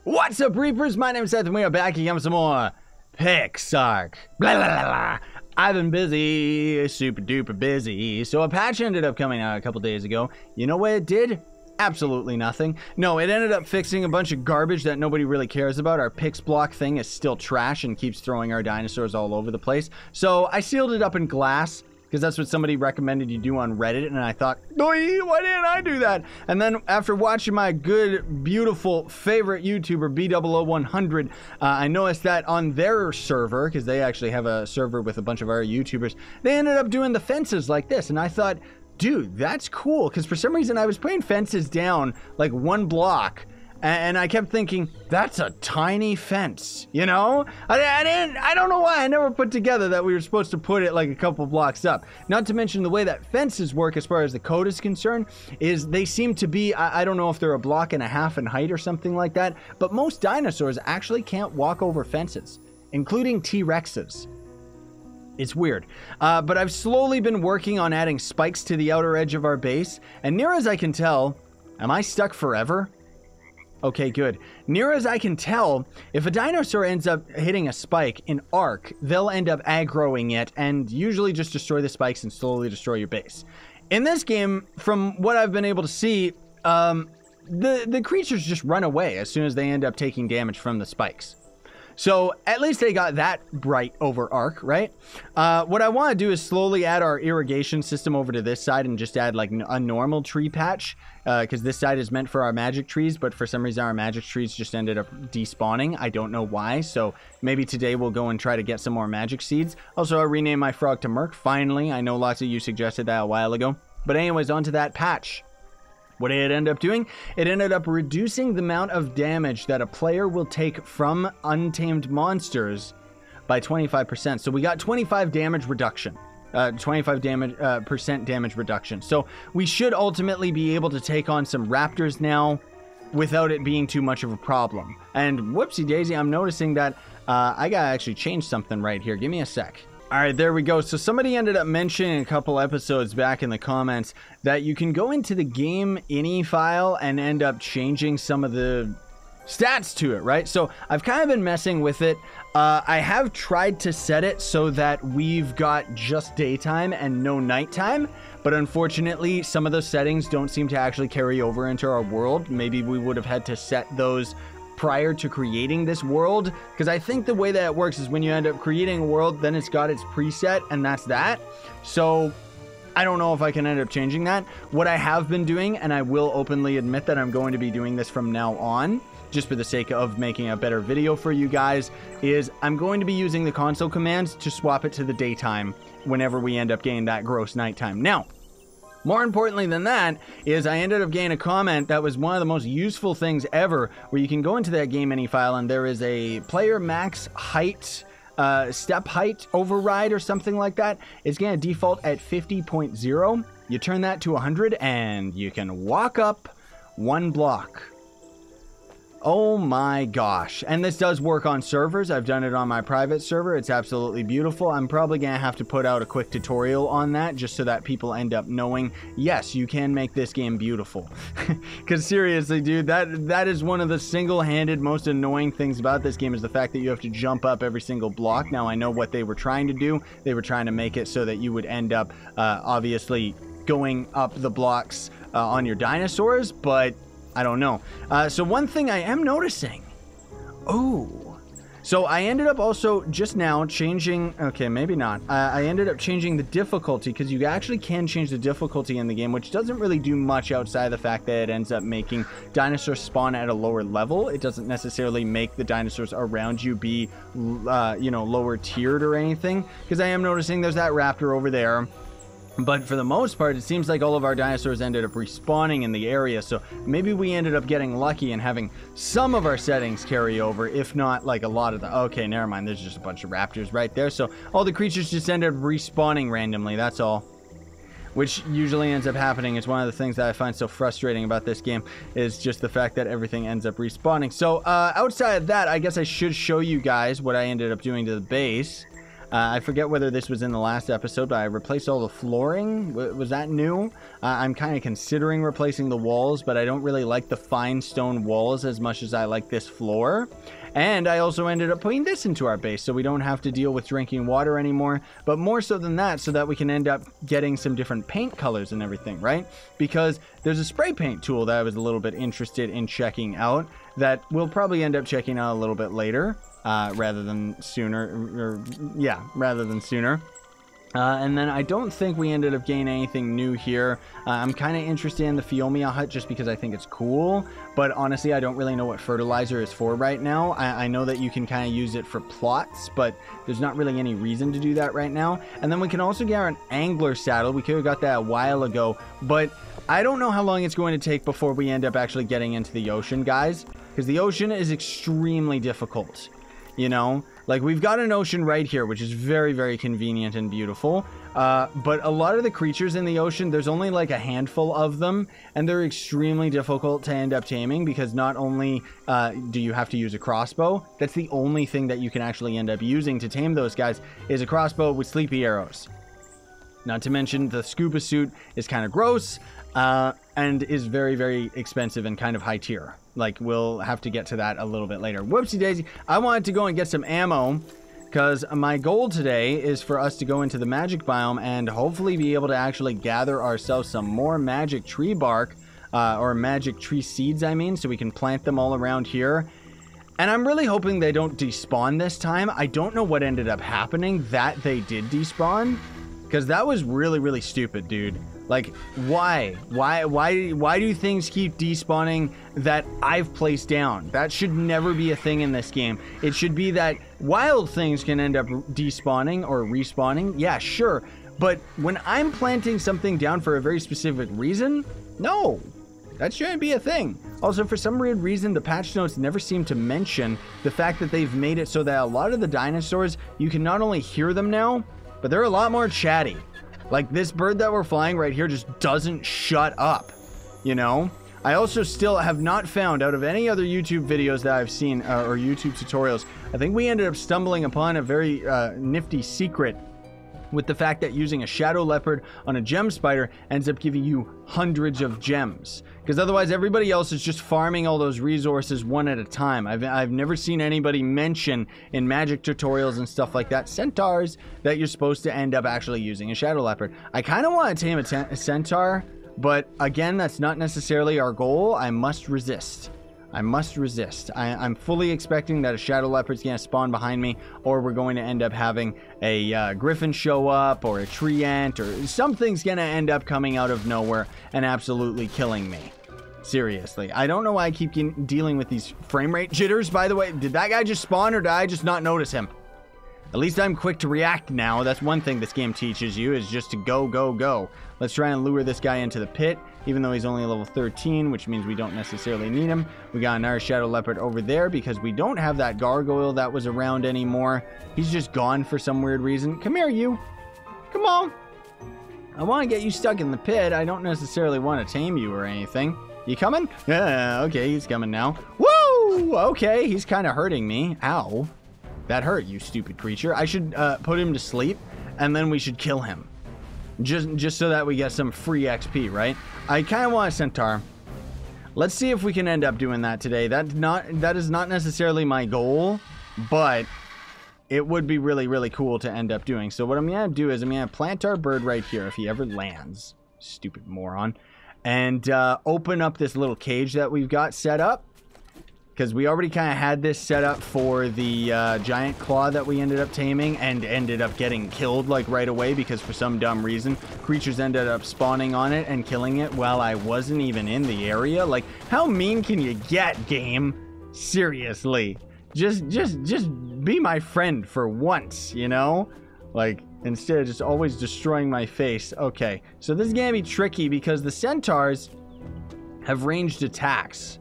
What's up, Reapers? My name's Scythe, and we are back again with some more PixARK. Blah, blah, blah, blah. I've been busy, super duper busy. So a patch ended up coming out a couple days ago. You know what it did? Absolutely nothing. No, it ended up fixing a bunch of garbage that nobody really cares about. Our Pix block thing is still trash and keeps throwing our dinosaurs all over the place. So I sealed it up in glass, because that's what somebody recommended you do on Reddit, and I thought, why didn't I do that? And then after watching my good, beautiful, favorite YouTuber, B00100, I noticed that on their server, because they actually have a server with a bunch of our YouTubers, they ended up doing the fences like this, and I thought, dude, that's cool, because for some reason I was putting fences down like one block, and I kept thinking, that's a tiny fence, you know? I don't know why I never put together that we were supposed to put it like a couple blocks up. Not to mention the way that fences work as far as the code is concerned is they seem to be, I don't know if they're a block and a half in height or something like that, but most dinosaurs actually can't walk over fences, including T-Rexes. It's weird. But I've slowly been working on adding spikes to the outer edge of our base, and near as I can tell, am I stuck forever? Okay, good. Near as I can tell, if a dinosaur ends up hitting a spike in Ark, they'll end up aggroing it and usually just destroy the spikes and slowly destroy your base. In this game, from what I've been able to see, the creatures just run away as soon as they end up taking damage from the spikes. So at least they got that right over Ark, right? What I want to do is slowly add our irrigation system over to this side and just add like a normal tree patch, because this side is meant for our magic trees, but for some reason our magic trees just ended up despawning. I don't know why, so maybe today we'll go and try to get some more magic seeds. Also, I renamed my frog to Merc, finally. I know lots of you suggested that a while ago. But anyways, onto that patch. What did it end up doing? It ended up reducing the amount of damage that a player will take from untamed monsters by 25%. So we got 25 damage reduction. 25% damage reduction. So we should ultimately be able to take on some raptors now without it being too much of a problem. And whoopsie daisy, I'm noticing that I gotta actually change something right here. Give me a sec. All right, there we go. So somebody ended up mentioning a couple episodes back in the comments that you can go into the game ini file and end up changing some of the stats to it, right? So I've kind of been messing with it. I have tried to set it so that we've got just daytime and no nighttime, but unfortunately some of those settings don't seem to actually carry over into our world. Maybe we would have had to set those prior to creating this world, because I think the way that it works is when you end up creating a world, then it's got its preset and that's that. So I don't know if I can end up changing that. What I have been doing, and I will openly admit that I'm going to be doing this from now on, just for the sake of making a better video for you guys, is I'm going to be using the console commands to swap it to the daytime whenever we end up getting that gross nighttime. Now, more importantly than that is I ended up getting a comment that was one of the most useful things ever, where you can go into that game ini file and there is a player max height, step height override or something like that. It's going to default at 50.0. You turn that to 100 and you can walk up one block. Oh my gosh. And this does work on servers. I've done it on my private server. It's absolutely beautiful. I'm probably going to have to put out a quick tutorial on that just so that people end up knowing, yes, you can make this game beautiful. Because seriously, dude, that is one of the single-handed most annoying things about this game is the fact that you have to jump up every single block. Now, I know what they were trying to do. They were trying to make it so that you would end up, obviously, going up the blocks on your dinosaurs, but I don't know. So one thing I am noticing. Oh. So I ended up also just now changing. Okay, maybe not. I ended up changing the difficulty because you actually can change the difficulty in the game, which doesn't really do much outside of the fact that it ends up making dinosaurs spawn at a lower level. It doesn't necessarily make the dinosaurs around you be, you know, lower tiered or anything. Because I am noticing there's that raptor over there. But for the most part, it seems like all of our dinosaurs ended up respawning in the area, so maybe we ended up getting lucky and having some of our settings carry over, if not like a lot of the... Okay, never mind, there's just a bunch of raptors right there, so all the creatures just ended up respawning randomly, that's all. Which usually ends up happening. It's one of the things that I find so frustrating about this game, is just the fact that everything ends up respawning. So outside of that, I guess I should show you guys what I ended up doing to the base. I forget whether this was in the last episode, but I replaced all the flooring. Was that new? I'm kind of considering replacing the walls, but I don't really like the fine stone walls as much as I like this floor. And I also ended up putting this into our base so we don't have to deal with drinking water anymore, but more so than that, so that we can end up getting some different paint colors and everything, right? Because there's a spray paint tool that I was a little bit interested in checking out that we'll probably end up checking out a little bit later, rather than sooner. And then I don't think we ended up getting anything new here. I'm kind of interested in the Phiomia hut just because I think it's cool. But honestly, I don't really know what fertilizer is for right now. I know that you can kind of use it for plots, but there's not really any reason to do that right now. And then we can also get an angler saddle. We could have got that a while ago, but I don't know how long it's going to take before we end up actually getting into the ocean, guys. Because the ocean is extremely difficult. You know, like we've got an ocean right here, which is very, very convenient and beautiful. But a lot of the creatures in the ocean, there's only like a handful of them, and they're extremely difficult to end up taming because not only do you have to use a crossbow, that's the only thing that you can actually end up using to tame those guys is a crossbow with sleepy arrows. Not to mention the scuba suit is kind of gross and is very, very expensive and kind of high tier. Like, we'll have to get to that a little bit later. Whoopsie daisy. I wanted to go and get some ammo because my goal today is for us to go into the magic biome and hopefully be able to actually gather ourselves some more magic tree bark, or magic tree seeds, I mean, so we can plant them all around here. And I'm really hoping they don't despawn this time. I don't know what ended up happening that they did despawn, because that was really, really stupid, dude. Like, why? Why do things keep despawning that I've placed down? That should never be a thing in this game. It should be that wild things can end up despawning or respawning. Yeah, sure. But when I'm planting something down for a very specific reason, no. That shouldn't be a thing. Also, for some weird reason, the patch notes never seem to mention the fact that they've made it so that a lot of the dinosaurs, you can not only hear them now, but they're a lot more chatty. Like, this bird that we're flying right here just doesn't shut up, you know? I also still have not found, out of any other YouTube videos that I've seen, or YouTube tutorials, I think we ended up stumbling upon a very nifty secret with the fact that using a shadow leopard on a gem spider ends up giving you hundreds of gems. Because otherwise everybody else is just farming all those resources one at a time. I've never seen anybody mention in magic tutorials and stuff like that, centaurs, that you're supposed to end up actually using a shadow leopard. I kind of want to tame a centaur, but again, that's not necessarily our goal. I must resist. I'm fully expecting that a shadow leopard's gonna spawn behind me, or we're going to end up having a griffin show up, or a tree ant, or something's gonna end up coming out of nowhere and absolutely killing me. Seriously. I don't know why I keep dealing with these frame rate jitters, by the way. Did that guy just spawn, or did I just not notice him? At least I'm quick to react now. That's one thing this game teaches you, is just to go, go, go. Let's try and lure this guy into the pit, even though he's only level 13, which means we don't necessarily need him. We got another shadow leopard over there because we don't have that gargoyle that was around anymore. He's just gone for some weird reason. Come here, you. Come on. I want to get you stuck in the pit. I don't necessarily want to tame you or anything. You coming? Yeah, okay, he's coming now. Woo! Okay, he's kind of hurting me. Ow. That hurt, you stupid creature. I should put him to sleep, and then we should kill him. Just so that we get some free XP, right? I kind of want a centaur. Let's see if we can end up doing that today. That is not necessarily my goal, but it would be really, really cool to end up doing. So what I'm going to do is I'm going to plant our bird right here if he ever lands. Stupid moron. And open up this little cage that we've got set up. Because we already kind of had this set up for the giant claw that we ended up taming and ended up getting killed like right away because for some dumb reason creatures ended up spawning on it and killing it while I wasn't even in the area. Like, how mean can you get, game? Seriously. Just be my friend for once, you know? Like, instead of just always destroying my face. Okay, so this is gonna be tricky because the centaurs have ranged attacks.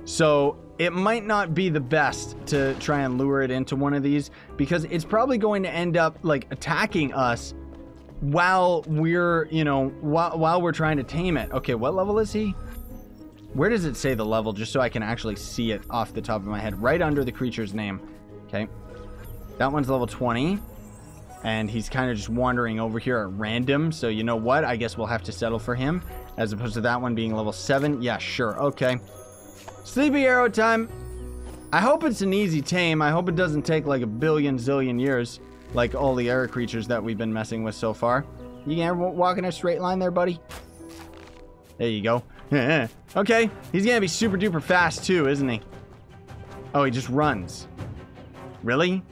So it might not be the best to try and lure it into one of these because it's probably going to end up like attacking us while we're, you know, while we're trying to tame it. Okay, what level is he? Where does it say the level, just so I can actually see it off the top of my head? Right under the creature's name. Okay. That one's level 20. And he's kind of just wandering over here at random. So you know what? I guess we'll have to settle for him. As opposed to that one being level 7. Yeah, sure. Okay. Sleepy arrow time. I hope it's an easy tame. I hope it doesn't take like a billion zillion years. Like all the air creatures that we've been messing with so far. You can walk in a straight line there, buddy? There you go. Okay. He's gonna be super duper fast too, isn't he? Oh, he just runs. Really?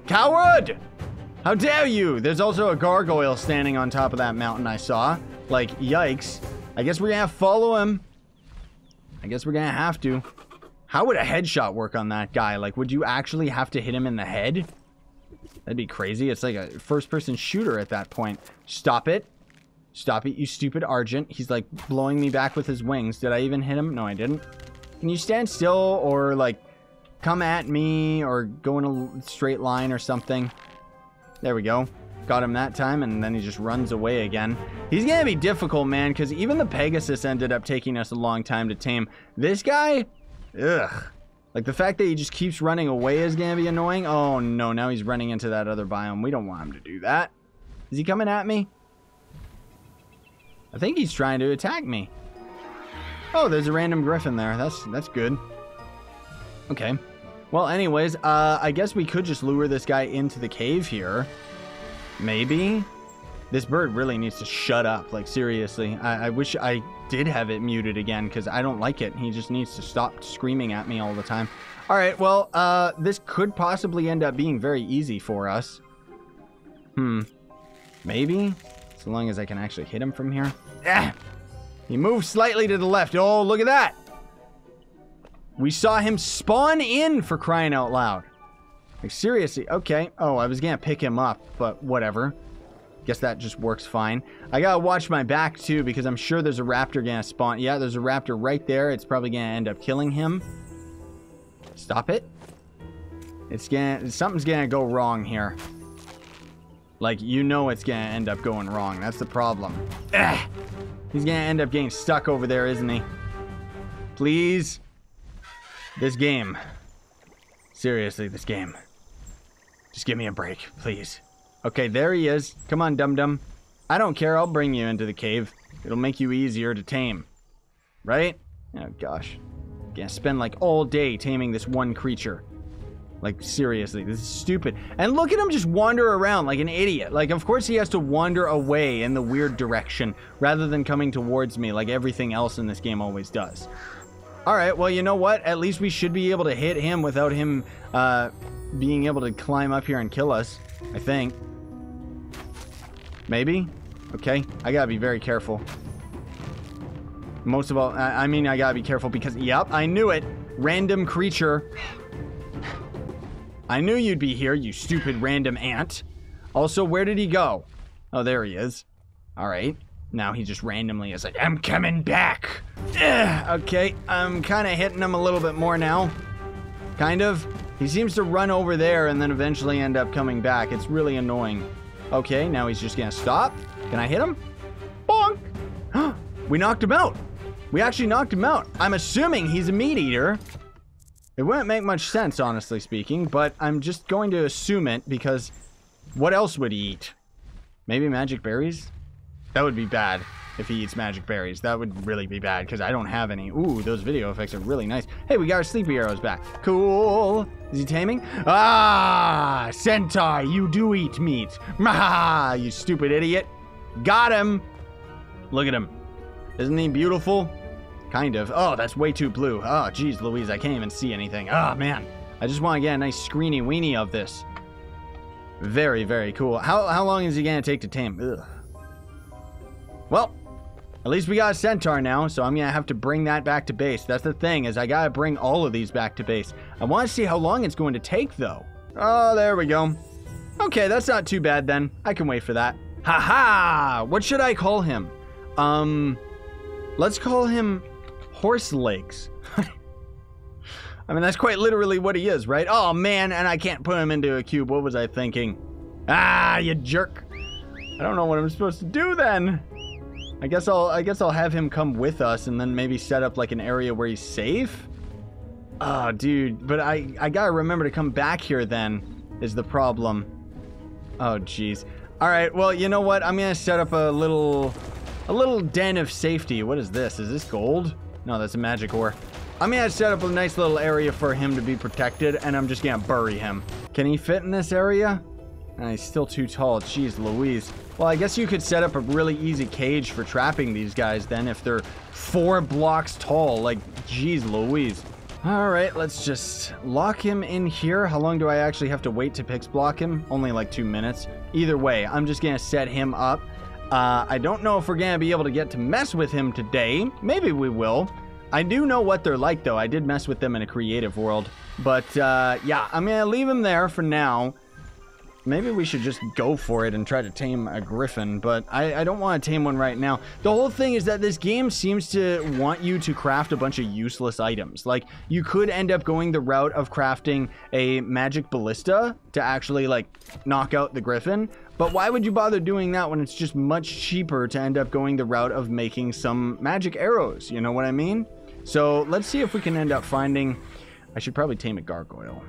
Coward! How dare you! There's also a gargoyle standing on top of that mountain I saw. Like, yikes. I guess we're gonna have to follow him. I guess we're gonna have to. How would a headshot work on that guy? Like, would you actually have to hit him in the head? That'd be crazy. It's like a first-person shooter at that point. Stop it. Stop it, you stupid Argent. He's, like, blowing me back with his wings. Did I even hit him? No, I didn't. Can you stand still or, like, come at me or go in a straight line or something? There we go. Got him that time, and then he just runs away again. He's gonna be difficult, man, because even the Pegasus ended up taking us a long time to tame. This guy, ugh. Like, the fact that he just keeps running away is gonna be annoying. Oh, no, now he's running into that other biome. We don't want him to do that. Is he coming at me? I think he's trying to attack me. Oh, there's a random griffin there. That's good. Okay. Well, anyways, I guess we could just lure this guy into the cave here. Maybe. This bird really needs to shut up. Like, seriously. I wish I did have it muted again because I don't like it. He just needs to stop screaming at me all the time. All right, well, this could possibly end up being very easy for us. Maybe? So long as I can actually hit him from here. Ah! He moved slightly to the left. Oh, look at that. We saw him spawn in, for crying out loud. Like, seriously. Okay. Oh, I was gonna pick him up, but whatever. Guess that just works fine. I gotta watch my back, too, because I'm sure there's a raptor gonna spawn. Yeah, there's a raptor right there. It's probably gonna end up killing him. Stop it. Something's gonna go wrong here. Like, you know it's gonna end up going wrong. That's the problem. Ugh. He's gonna end up getting stuck over there, isn't he? Please. This game. Seriously, this game. Just give me a break, please. Okay, there he is. Come on, dum-dum. I don't care. I'll bring you into the cave. It'll make you easier to tame. Right? Oh, gosh. Gonna spend, like, all day taming this one creature. Like, seriously, this is stupid. And look at him just wander around like an idiot. Like, of course he has to wander away in the weird direction rather than coming towards me like everything else in this game always does. Alright, well, you know what? At least we should be able to hit him without him being able to climb up here and kill us. I think. Maybe? Okay, I gotta be very careful. Most of all, I mean, I gotta be careful because, yep, I knew it. Random creature. I knew you'd be here, you stupid random ant. Also, where did he go? Oh, there he is. Alright. Now he just randomly is like, I'm coming back. Ugh, okay, I'm kind of hitting him a little bit more now. Kind of. He seems to run over there and then eventually end up coming back. It's really annoying. Okay, now he's just gonna stop. Can I hit him? Bonk! We knocked him out. We actually knocked him out. I'm assuming he's a meat eater. It wouldn't make much sense, honestly speaking, but I'm just going to assume it because what else would he eat? Maybe magic berries? That would be bad if he eats magic berries. That would really be bad because I don't have any. Ooh, those video effects are really nice. Hey, we got our sleepy arrows back. Cool. Is he taming? Ah, centaur, you do eat meat. Ah, you stupid idiot. Got him. Look at him. Isn't he beautiful? Kind of. Oh, that's way too blue. Oh, geez, Louise, I can't even see anything. Oh, man. I just want to get a nice screeny weenie of this. Very, very cool. How long is he going to take to tame? Ugh. Well, at least we got a centaur now, so I'm going to have to bring that back to base. That's the thing, is I got to bring all of these back to base. I want to see how long it's going to take, though. Oh, there we go. Okay, that's not too bad, then. I can wait for that. Ha-ha! What should I call him? Let's call him Horse Legs. I mean, that's quite literally what he is, right? Oh, man, and I can't put him into a cube. What was I thinking? Ah, you jerk. I don't know what I'm supposed to do, then. I guess I'll have him come with us and then maybe set up like an area where he's safe. Oh, dude, but I gotta remember to come back here then is the problem. Oh, jeez. All right, well, you know what? I'm going to set up a little den of safety. What is this? Is this gold? No, that's a magic ore. I'm going to set up a nice little area for him to be protected, and I'm just going to bury him. Can he fit in this area? He's still too tall. Jeez Louise. Well, I guess you could set up a really easy cage for trapping these guys then if they're 4 blocks tall. Like, jeez Louise. All right, let's just lock him in here. How long do I actually have to wait to Pix block him? Only like 2 minutes. Either way, I'm just going to set him up. I don't know if we're going to be able to get to mess with him today. Maybe we will. I do know what they're like, though. I did mess with them in a creative world. But, yeah, I'm going to leave him there for now. Maybe we should just go for it and try to tame a griffin, but I don't want to tame one right now. The whole thing is that this game seems to want you to craft a bunch of useless items. Like, you could end up going the route of crafting a magic ballista to actually, like, knock out the griffin. But why would you bother doing that when it's just much cheaper to end up going the route of making some magic arrows? You know what I mean? So let's see if we can end up finding... I should probably tame a gargoyle.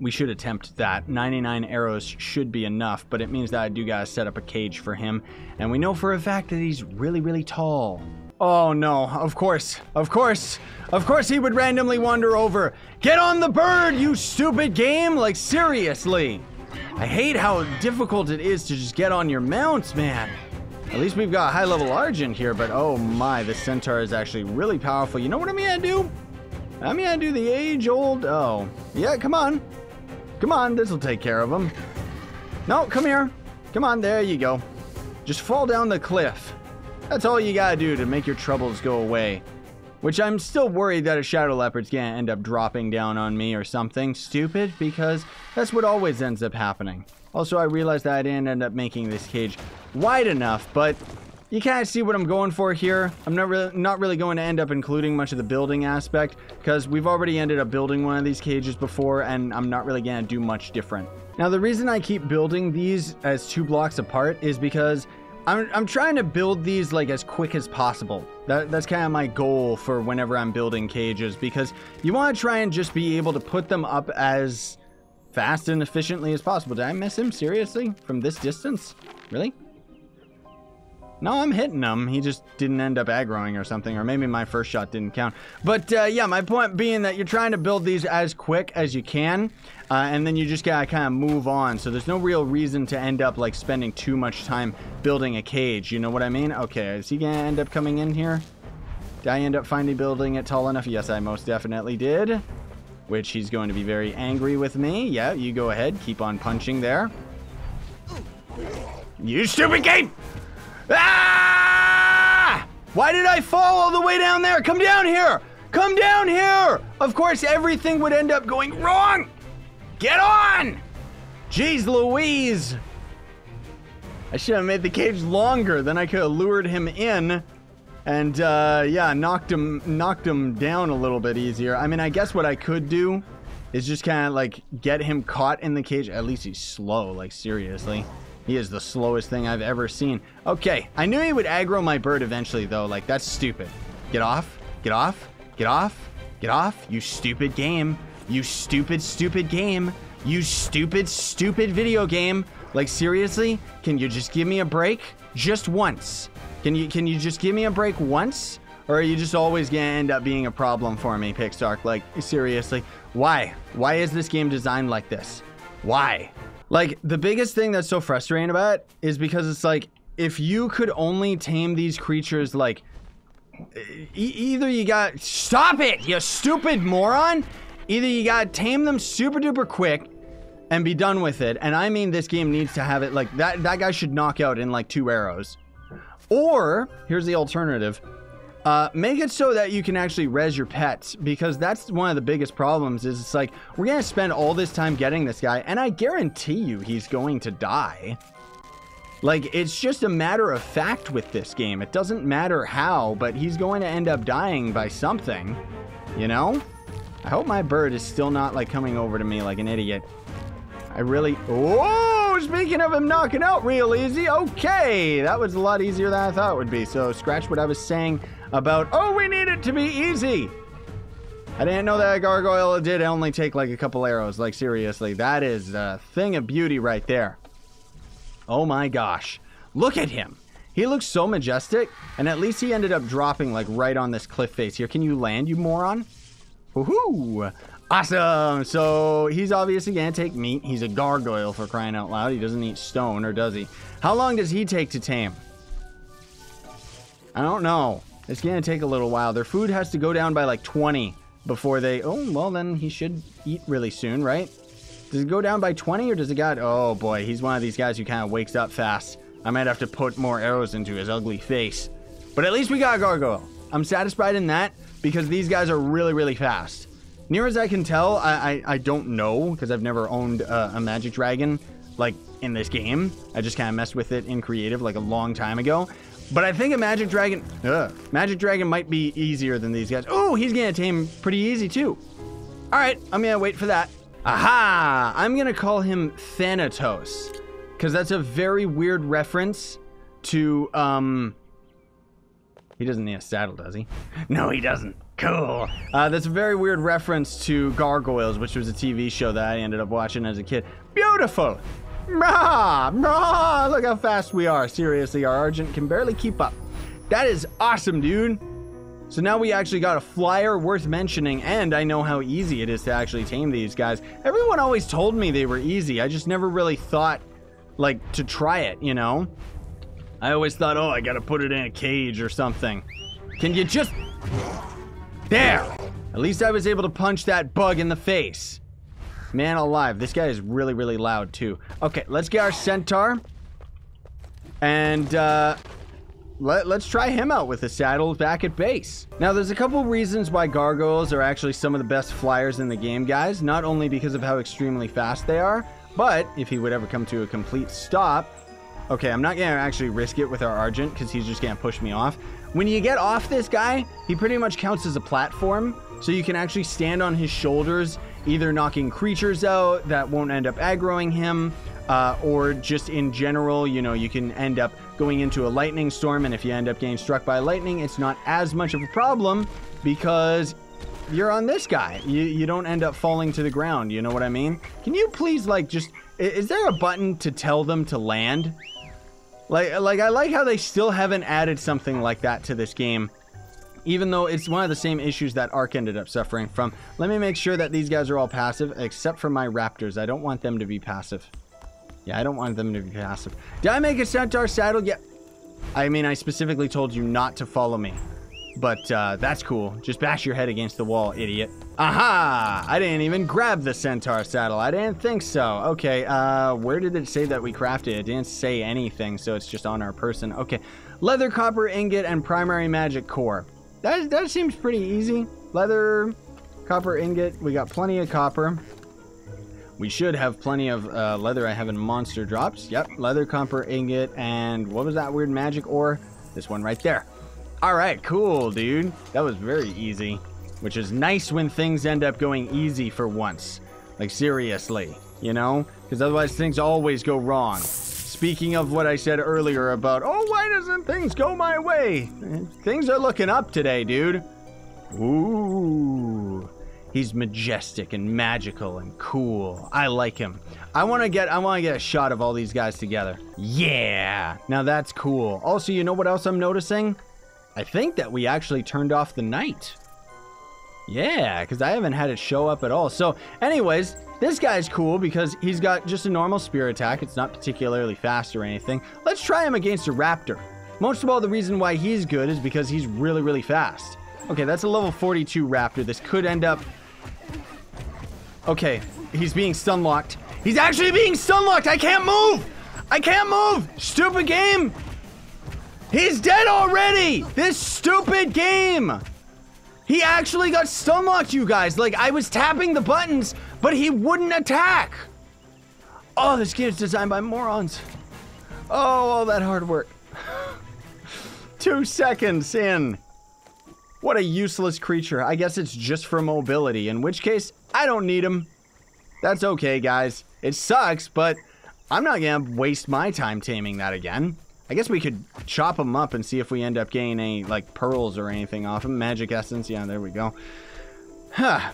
We should attempt that. 99 arrows should be enough, but it means that I do gotta set up a cage for him. And we know for a fact that he's really, really tall. Oh no, of course he would randomly wander over. Get on the bird, you stupid game! Like, seriously. I hate how difficult it is to just get on your mounts, man. At least we've got high-level Argent here, but oh my, the centaur is actually really powerful. You know what I'm gonna do? I'm gonna do the age-old... Oh, yeah, come on. Come on, this will take care of him. No, come here. Come on, there you go. Just fall down the cliff. That's all you gotta do to make your troubles go away. Which I'm still worried that a shadow leopard's gonna end up dropping down on me or something stupid, because that's what always ends up happening. Also, I realized that I didn't end up making this cage wide enough, but you kind of see what I'm going for here. I'm not really going to end up including much of the building aspect, because we've already ended up building one of these cages before, and I'm not really going to do much different. Now, the reason I keep building these as 2 blocks apart is because I'm trying to build these like as quick as possible. That's kind of my goal for whenever I'm building cages, because you want to try and just be able to put them up as fast and efficiently as possible. Did I miss him? Seriously? From this distance? Really? No, I'm hitting him. He just didn't end up aggroing or something, or maybe my first shot didn't count. But yeah, my point being that you're trying to build these as quick as you can, and then you just gotta kind of move on. So there's no real reason to end up like spending too much time building a cage. You know what I mean? Okay, is he gonna end up coming in here? Did I end up finally building it tall enough? Yes, I most definitely did. Which he's going to be very angry with me. Yeah, you go ahead. Keep on punching there. You stupid game! Ah! Why did I fall all the way down there? Come down here! Come down here! Of course, everything would end up going wrong! Get on! Jeez Louise! I should have made the cage longer, then I could have lured him in and, yeah, knocked him down a little bit easier. I mean, I guess what I could do is just kind of, like, get him caught in the cage. At least he's slow, like, seriously. He is the slowest thing I've ever seen. Okay, I knew he would aggro my bird eventually, though. Like, that's stupid. Get off. Get off. Get off. Get off. You stupid game. You stupid, stupid game. You stupid, stupid video game. Like, seriously? Can you just give me a break? Just once. Can you just give me a break once? Or are you just always gonna end up being a problem for me, PixARK? Like, seriously? Why? Why is this game designed like this? Why? Like, the biggest thing that's so frustrating about it is because it's like, if you could only tame these creatures, like, either you got... Stop it, you stupid moron! Either you gotta tame them super duper quick and be done with it, and I mean this game needs to have it, like, that guy should knock out in, like, 2 arrows. Or, here's the alternative, make it so that you can actually res your pets, because that's one of the biggest problems is it's like, we're gonna spend all this time getting this guy, and I guarantee you he's going to die. Like, it's just a matter of fact with this game. It doesn't matter how, but he's going to end up dying by something, you know? I hope my bird is still not, like, coming over to me like an idiot. I really... Oh, speaking of him knocking out real easy, okay, that was a lot easier than I thought it would be, so scratch what I was saying about, oh, we need it to be easy. I didn't know that gargoyle did only take like a couple arrows. Like, seriously, that is a thing of beauty right there. Oh my gosh. Look at him. He looks so majestic, and at least he ended up dropping like right on this cliff face here. Can you land, you moron? Woohoo! Awesome! So he's obviously gonna take meat. He's a gargoyle, for crying out loud. He doesn't eat stone, or does he? How long does he take to tame? I don't know. It's gonna take a little while. Their food has to go down by like 20 before they... Oh, well then he should eat really soon, right? Does it go down by 20 or does it got... Oh boy, he's one of these guys who kind of wakes up fast. I might have to put more arrows into his ugly face. But at least we got a gargoyle. I'm satisfied in that because these guys are really, really fast. Near as I can tell, I don't know because I've never owned a magic dragon like in this game. I just kind of messed with it in creative like a long time ago. But I think a magic dragon might be easier than these guys. Oh, he's gonna tame pretty easy too. All right, I'm gonna wait for that. Aha! I'm gonna call him Thanatos because that's a very weird reference to He doesn't need a saddle, does he? No, he doesn't. Cool. That's a very weird reference to Gargoyles, which was a TV show that I ended up watching as a kid. Beautiful. Brah, brah, look how fast we are. Seriously, our Argent can barely keep up. That is awesome, dude. So now we actually got a flyer worth mentioning, and I know how easy it is to actually tame these guys. Everyone always told me they were easy. I just never really thought, like, to try it, you know? I always thought, oh, I gotta put it in a cage or something. Can you just... There! At least I was able to punch that bug in the face. Man alive, this guy is really, really loud, too. Okay, let's get our centaur. And, let's try him out with the saddle back at base. Now, there's a couple reasons why gargoyles are actually some of the best flyers in the game, guys. Not only because of how extremely fast they are, but if he would ever come to a complete stop... Okay, I'm not gonna actually risk it with our Argent because he's just gonna push me off. When you get off this guy, he pretty much counts as a platform, so you can actually stand on his shoulders, either knocking creatures out that won't end up aggroing him, or just in general, you know, you can end up going into a lightning storm, and if you end up getting struck by lightning, it's not as much of a problem because you're on this guy. You don't end up falling to the ground, you know what I mean? Can you please, like, just... Is there a button to tell them to land? Like I like how they still haven't added something like that to this game, even though it's one of the same issues that Ark ended up suffering from. Let me make sure that these guys are all passive, except for my raptors. I don't want them to be passive. Yeah, I don't want them to be passive. Did I make a centaur saddle yet? I mean, I specifically told you not to follow me. But that's cool. Just bash your head against the wall, idiot. Aha! I didn't even grab the centaur saddle. I didn't think so. Okay, where did it say that we crafted it? It didn't say anything, so it's just on our person. Okay, leather, copper, ingot, and primary magic core. That seems pretty easy. Leather, copper, ingot. We got plenty of copper. We should have plenty of leather. I have in monster drops. Yep, leather, copper, ingot, and what was that weird magic ore? This one right there. All right, cool, dude. That was very easy, which is nice when things end up going easy for once. Like, seriously, you know? Because otherwise things always go wrong. Speaking of what I said earlier about, oh, why doesn't things go my way? Things are looking up today, dude. Ooh. He's majestic and magical and cool. I like him. I want to get a shot of all these guys together. Yeah. Now that's cool. Also, you know what else I'm noticing? I think that we actually turned off the night. Yeah, because I haven't had it show up at all. So, anyways, this guy's cool because he's got just a normal spear attack. It's not particularly fast or anything. Let's try him against a raptor. Most of all, the reason why he's good is because he's really, really fast. Okay, that's a level 42 raptor. This could end up... Okay, he's being stun-locked. He's actually being stun-locked! I can't move! I can't move! Stupid game! He's dead already! This stupid game! He actually got stun-locked, you guys. Like, I was tapping the buttons, but he wouldn't attack. Oh, this game's designed by morons. Oh, all that hard work. 2 seconds in. What a useless creature. I guess it's just for mobility, in which case, I don't need him. That's okay, guys. It sucks, but I'm not gonna waste my time taming that again. I guess we could chop them up and see if we end up getting any, like, pearls or anything off them. Magic essence. Yeah, there we go. Huh.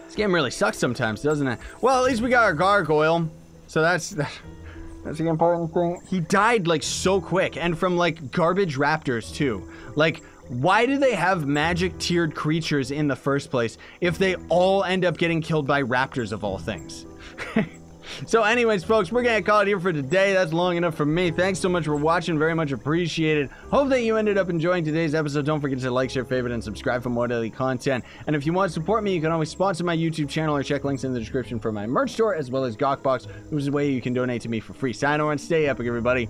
This game really sucks sometimes, doesn't it? Well, at least we got our gargoyle. So that's the important thing. He died like so quick, and from like garbage raptors too. Like, why do they have magic tiered creatures in the first place if they all end up getting killed by raptors of all things? So anyways, folks, we're going to call it here for today. That's long enough for me. Thanks so much for watching. Very much appreciated. Hope that you ended up enjoying today's episode. Don't forget to like, share, favorite, and subscribe for more daily content. And if you want to support me, you can always sponsor my YouTube channel or check links in the description for my merch store, as well as Gawkbox, which is a way you can donate to me for free. Sign on and stay epic, everybody.